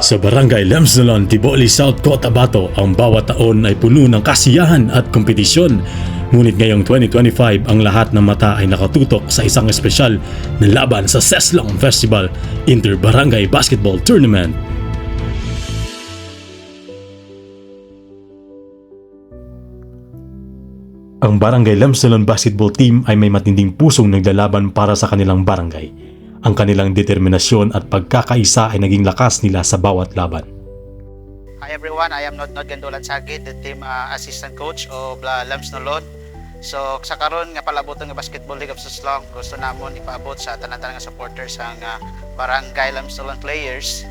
Sa Barangay Lemsdalon, Tiboli, South Cotabato, ang bawat taon ay puno ng kasiyahan at kompetisyon. Ngunit ngayong 2025, ang lahat ng mata ay nakatutok sa isang espesyal na laban sa Seslong Festival Inter-Barangay Basketball Tournament. Ang Barangay Lemsdalon Basketball Team ay may matinding pusong naglalaban para sa kanilang barangay. Ang kanilang determinasyon at pagkakaisa ay naging lakas nila sa bawat laban. Hi everyone, I am Nodnod Gandulan Sagid, the team assistant coach of Lemsdalon. So sa karon nga palaboton nga Basketball League of Seslong, gusto namon ipaabot sa tanan-tanan nga supporters ang Barangay Lemsdalon players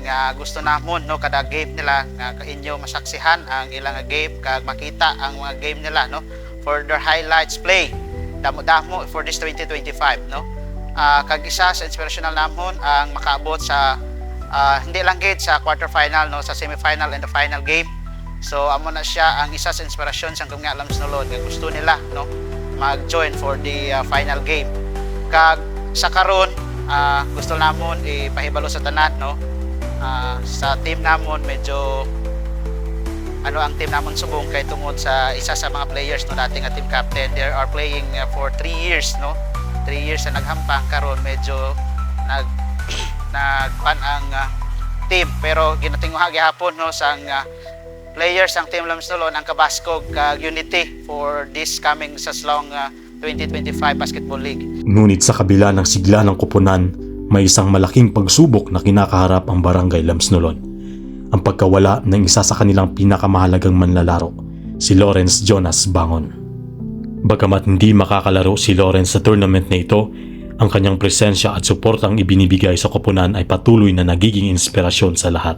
nga gusto namon no kada game nila nga kainyo masaksihan ang ilang game kag makita ang mga game nila no for their highlights play damo-damo for this 2025 no. Kag isa sa inspirational namon ang makaabot sa hindi lang gid sa quarterfinal no sa semifinal and the final game. So amo na siya ang isa sa inspirasyon sa mga Lemsdalon nga gusto nila no mag-join for the final game. Kag sa karon gusto namon ipahibalo sa tanan no sa team namon medyo ang team namon subong kay tungod sa isa sa mga players no dating nga team captain, they are playing for 3 years no. 3 years na naghampang karon medyo nagpan ang team pero ginatinguha gyapon no sang players ang team Lemsdalon ang kabaskog kag unity for this coming Seslong 2025 Basketball League. Ngunit sa kabila ng sigla ng koponan, may isang malaking pagsubok na kinakaharap ang Barangay Lemsdalon. Ang pagkawala ng isa sa kanilang pinakamahalagang manlalaro, si Lawrence Jonas Bangon. Bagamat hindi makakalaro si Lawrence sa tournament na ito, ang kanyang presensya at suportang ibinibigay sa koponan ay patuloy na nagiging inspirasyon sa lahat.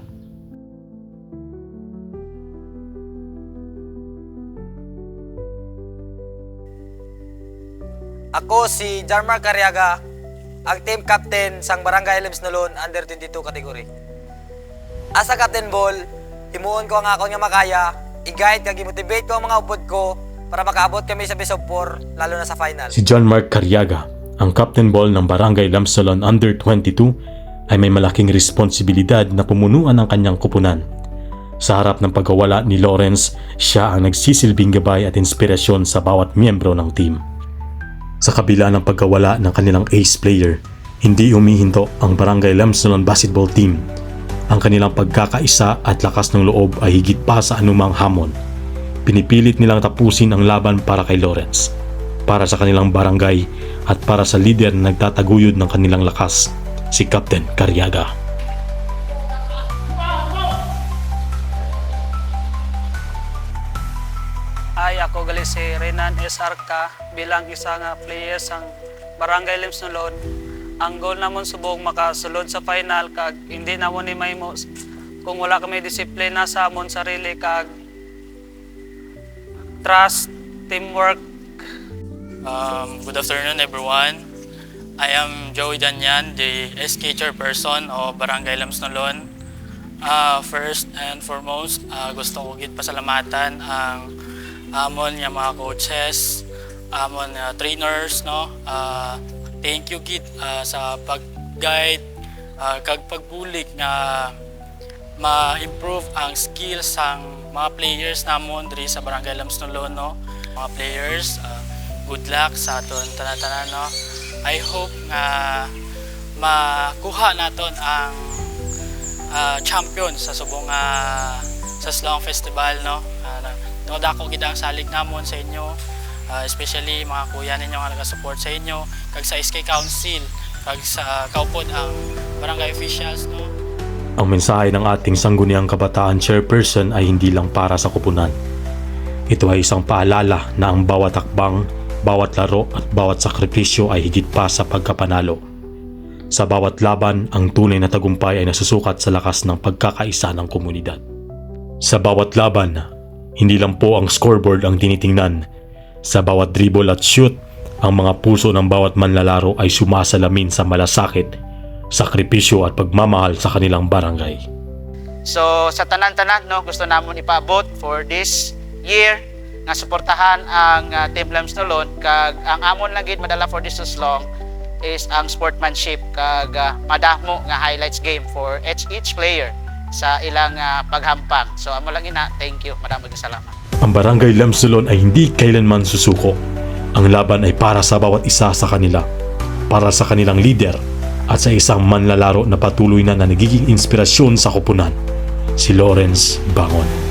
Ako si Jarmar Cariaga, ang team captain sang Barangay Lemsdalon under 22 category. Asa captain ball, himuon ko ang akon nga makaya, i-guide kag i-motivate ko ang mga upod ko para makaabot kami sa best of 4 lalo na sa final. Si John Mark Cariaga, ang captain ball ng Barangay Lemsdalon under 22 ay may malaking responsibilidad na pumunuan ang kanyang koponan. Sa harap ng pagkawala ni Lawrence, siya ang nagsisilbing gabay at inspirasyon sa bawat miyembro ng team. Sa kabila ng pagkawala ng kanilang ace player, hindi humihinto ang Barangay Lemsdalon basketball team. Ang kanilang pagkakaisa at lakas ng loob ay higit pa sa anumang hamon. Pinipilit nilang tapusin ang laban para kay Lawrence, para sa kanilang barangay at para sa leader na nagtataguyod ng kanilang lakas, si Captain Cariaga. Ay, ako gali si Renan S. Arca bilang isa nga player sang Barangay Lemsdalon. Ang goal namon subong makasulod sa final kag hindi namon ni mahimo kung wala kami disiplina sa amon sarili kag trust, teamwork. Good afternoon everyone. I am Joey Danyan, the SK chairperson of Barangay Lemsdalon. First and foremost, gusto ko gid pasalamatan ang amon nga mga coaches, amon trainers no. Thank you gid sa pag-guide kag pagbulig nga ma-improve ang skills sang mga players namon diri sa Barangay Lemsdalon no. Mga players, good luck sa aton tanan-tanan no. I hope nga makuha naton ang champion sa subong Seslong Festival no. Tungod ako gid ang salig namon sa inyo, especially mga kuya ninyo nga nagasupport sa inyo kag sa SK Council kag sa kaupod ang barangay officials no. Ang mensahe ng ating sangguniang kabataan chairperson ay hindi lang para sa koponan. Ito ay isang paalala na ang bawat hakbang, bawat laro at bawat sakripisyo ay higit pa sa pagkapanalo. Sa bawat laban, ang tunay na tagumpay ay nasusukat sa lakas ng pagkakaisa ng komunidad. Sa bawat laban, hindi lang po ang scoreboard ang tinitingnan. Sa bawat dribble at shoot, ang mga puso ng bawat manlalaro ay sumasalamin sa malasakit, sakripisyo at pagmamahal sa kanilang barangay. So sa tanan-tanan no gusto namon ipaabot for this year nga suportahan ang team Lemsdalon kag ang amon lang gid madala for this Seslong is ang sportsmanship kag madamo nga highlights game for each player. sa ilang paghampang. So amo lang ina, thank you, maraming salamat. Ang Barangay Lemsolon ay hindi kailanman susuko. Ang laban ay para sa bawat isa sa kanila, para sa kanilang leader at sa isang manlalaro na patuloy na nagiging inspirasyon sa koponan, si Lawrence Bangon.